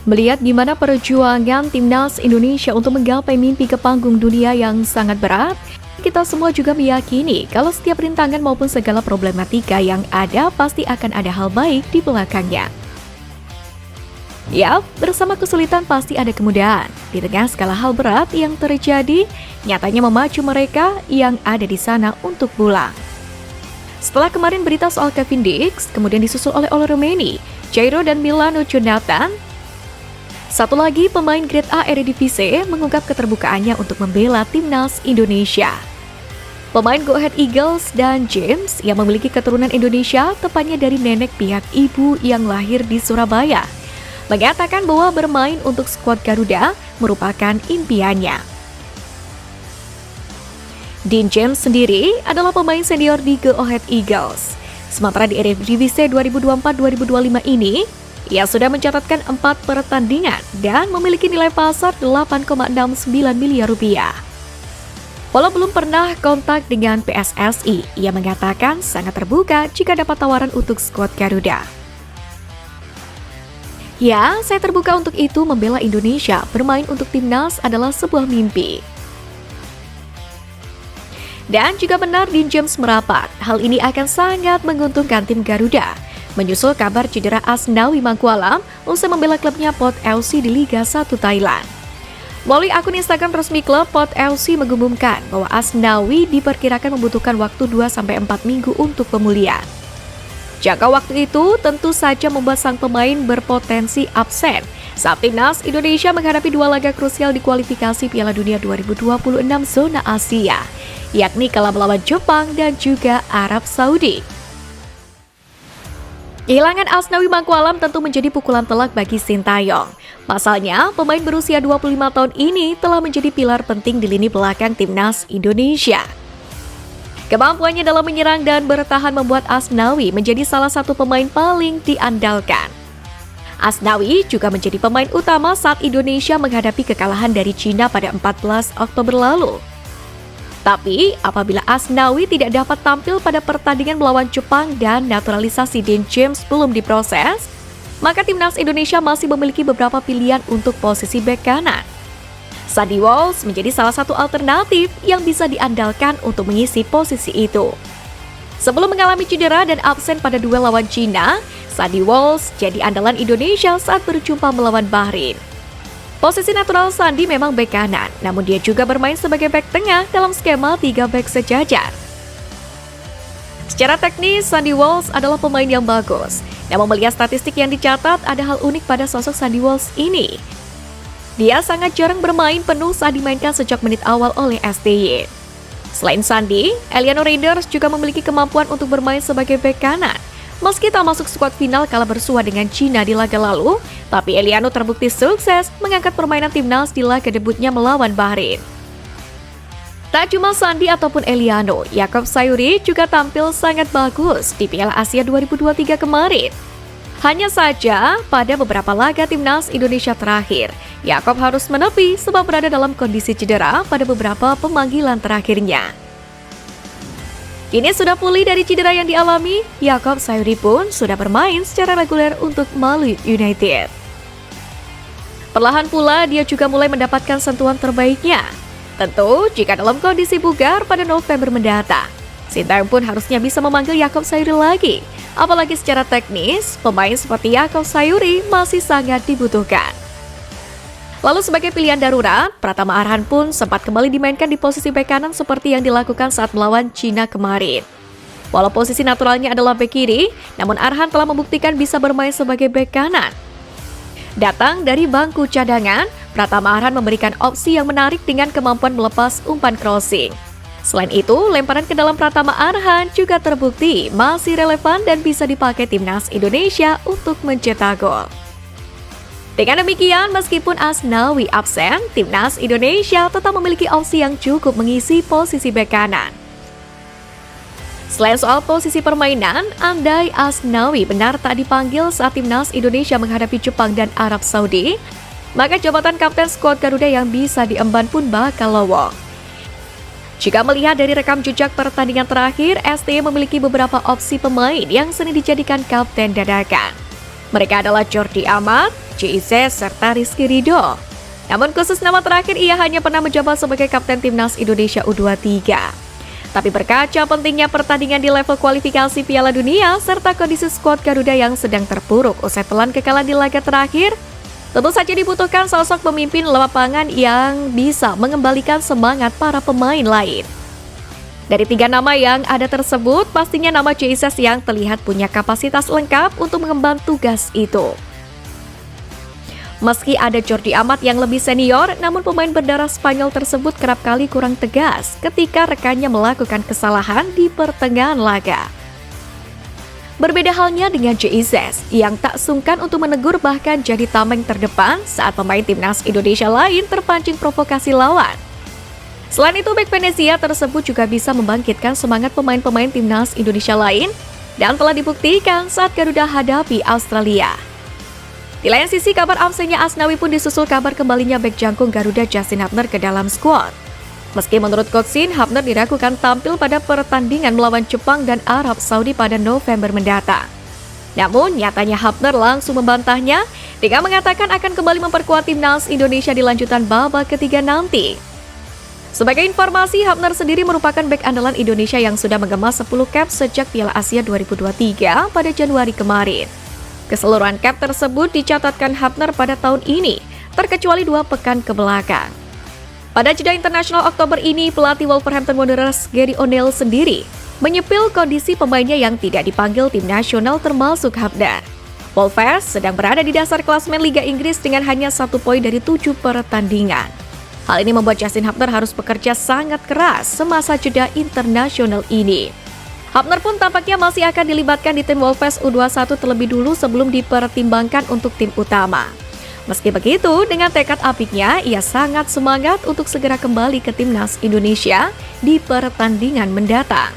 Melihat gimana perjuangan timnas Indonesia untuk menggapai mimpi ke panggung dunia yang sangat berat, kita semua juga meyakini kalau setiap rintangan maupun segala problematika yang ada pasti akan ada hal baik di belakangnya. Yap, bersama kesulitan pasti ada kemudahan. Di tengah segala hal berat yang terjadi, nyatanya memacu mereka yang ada di sana untuk pulang. Setelah kemarin berita soal Kevin Dix, kemudian disusul oleh Romeni, Jairo dan Milano Jonathan, satu lagi pemain Grade A Eredivisie mengungkap keterbukaannya untuk membela timnas Indonesia. Pemain Go Ahead Eagles dan James yang memiliki keturunan Indonesia, tepatnya dari nenek pihak ibu yang lahir di Surabaya, mengatakan bahwa bermain untuk skuad Garuda merupakan impiannya. Dean James sendiri adalah pemain senior di Go Ahead Eagles. Sementara di Eredivisie 2024-2025 ini, ia sudah mencatatkan 4 pertandingan dan memiliki nilai pasar 8,69 miliar rupiah. Walau belum pernah kontak dengan PSSI, ia mengatakan sangat terbuka jika dapat tawaran untuk skuad Garuda. Ya, saya terbuka untuk itu. Membela Indonesia, bermain untuk timnas adalah sebuah mimpi. Dan juga benar Dean James merapat, hal ini akan sangat menguntungkan tim Garuda. Menyusul kabar cedera Asnawi Mangkualam usai membela klubnya Port FC di Liga 1 Thailand. Melalui akun Instagram resmi klub, Port FC mengumumkan bahwa Asnawi diperkirakan membutuhkan waktu 2-4 minggu untuk pemulihan. Jangka waktu itu tentu saja membuat sang pemain berpotensi absen saat timnas Indonesia menghadapi 2 laga krusial di kualifikasi Piala Dunia 2026 zona Asia, yakni kalah melawan Jepang dan juga Arab Saudi. Kehilangan Asnawi Mangkualam tentu menjadi pukulan telak bagi Sintayong. Pasalnya, pemain berusia 25 tahun ini telah menjadi pilar penting di lini belakang timnas Indonesia. Kemampuannya dalam menyerang dan bertahan membuat Asnawi menjadi salah satu pemain paling diandalkan. Asnawi juga menjadi pemain utama saat Indonesia menghadapi kekalahan dari Cina pada 14 Oktober lalu. Tapi, apabila Asnawi tidak dapat tampil pada pertandingan melawan Jepang dan naturalisasi Dean James belum diproses, maka timnas Indonesia masih memiliki beberapa pilihan untuk posisi bek kanan. Sandy Walsh menjadi salah satu alternatif yang bisa diandalkan untuk mengisi posisi itu. Sebelum mengalami cedera dan absen pada duel lawan Cina, Sandy Walsh jadi andalan Indonesia saat berjumpa melawan Bahrain. Posisi natural Sandy memang bek kanan, namun dia juga bermain sebagai bek tengah dalam skema 3 bek sejajar. Secara teknis, Sandy Walsh adalah pemain yang bagus. Namun melihat statistik yang dicatat, ada hal unik pada sosok Sandy Walsh ini. Dia sangat jarang bermain penuh saat dimainkan sejak menit awal oleh STY. Selain Sandy, Eliano Reinders juga memiliki kemampuan untuk bermain sebagai bek kanan. Meski tak masuk skuad final kala bersua dengan Cina di laga lalu, tapi Eliano terbukti sukses mengangkat permainan timnas di laga debutnya melawan Bahrain. Tak cuma Sandy ataupun Eliano, Yakob Sayuri juga tampil sangat bagus di Piala Asia 2023 kemarin. Hanya saja, pada beberapa laga timnas Indonesia terakhir, Yakob harus menepi sebab berada dalam kondisi cedera pada beberapa pemanggilan terakhirnya. Kini sudah pulih dari cedera yang dialami, Yakob Sayuri pun sudah bermain secara reguler untuk Maluku United. Perlahan pula dia juga mulai mendapatkan sentuhan terbaiknya. Tentu jika dalam kondisi bugar pada November mendatang, Sintayong pun harusnya bisa memanggil Yakob Sayuri lagi. Apalagi secara teknis, pemain seperti Yakob Sayuri masih sangat dibutuhkan. Lalu sebagai pilihan darurat, Pratama Arhan pun sempat kembali dimainkan di posisi bek kanan seperti yang dilakukan saat melawan Cina kemarin. Walau posisi naturalnya adalah bek kiri, namun Arhan telah membuktikan bisa bermain sebagai bek kanan. Datang dari bangku cadangan, Pratama Arhan memberikan opsi yang menarik dengan kemampuan melepas umpan crossing. Selain itu, lemparan ke dalam Pratama Arhan juga terbukti masih relevan dan bisa dipakai timnas Indonesia untuk mencetak gol. Dengan demikian, meskipun Asnawi absen, timnas Indonesia tetap memiliki opsi yang cukup mengisi posisi bek kanan. Selain soal posisi permainan, andai Asnawi benar tak dipanggil saat timnas Indonesia menghadapi Jepang dan Arab Saudi, maka jabatan kapten skuad Garuda yang bisa diemban pun bakal lowong. Jika melihat dari rekam jejak pertandingan terakhir, STY memiliki beberapa opsi pemain yang sering dijadikan kapten dadakan. Mereka adalah Jordi Amat, JIZ, serta Rizky Ridho. Namun khusus nama terakhir ia hanya pernah menjabat sebagai kapten timnas Indonesia U23. Tapi berkaca pentingnya pertandingan di level kualifikasi Piala Dunia serta kondisi skuad Garuda yang sedang terpuruk usai telan kekalahan di laga terakhir, tentu saja dibutuhkan sosok pemimpin lapangan yang bisa mengembalikan semangat para pemain lain. Dari 3 nama yang ada tersebut, pastinya nama JIZ yang terlihat punya kapasitas lengkap untuk mengemban tugas itu. Meski ada Jordi Amat yang lebih senior, namun pemain berdarah Spanyol tersebut kerap kali kurang tegas ketika rekannya melakukan kesalahan di pertengahan laga. Berbeda halnya dengan JIZ yang tak sungkan untuk menegur bahkan jadi tameng terdepan saat pemain timnas Indonesia lain terpancing provokasi lawan. Selain itu, bek Venezia tersebut juga bisa membangkitkan semangat pemain-pemain timnas Indonesia lain dan telah dibuktikan saat Garuda hadapi Australia. Di lain sisi, kabar absennya Asnawi pun disusul kabar kembalinya bek jangkung Garuda Justin Hubner ke dalam skuad. Meski menurut Coach Shin, Hubner diragukan tampil pada pertandingan melawan Jepang dan Arab Saudi pada November mendatang. Namun, nyatanya Hubner langsung membantahnya dengan mengatakan akan kembali memperkuat timnas Indonesia di lanjutan babak ketiga nanti. Sebagai informasi, Hubner sendiri merupakan bek andalan Indonesia yang sudah mengemas 10 cap sejak Piala Asia 2023 pada Januari kemarin. Keseluruhan cap tersebut dicatatkan Hubner pada tahun ini, terkecuali 2 pekan ke belakang. Pada jeda internasional Oktober ini, pelatih Wolverhampton Wanderers Gary O'Neill sendiri menyepil kondisi pemainnya yang tidak dipanggil tim nasional termasuk Hubner. Wolves sedang berada di dasar klasemen Liga Inggris dengan hanya 1 poin dari 7 pertandingan. Hal ini membuat Justin Hubner harus bekerja sangat keras semasa jeda internasional ini. Hubner pun tampaknya masih akan dilibatkan di tim Wolves U21 terlebih dulu sebelum dipertimbangkan untuk tim utama. Meski begitu, dengan tekad apiknya, ia sangat semangat untuk segera kembali ke timnas Indonesia di pertandingan mendatang.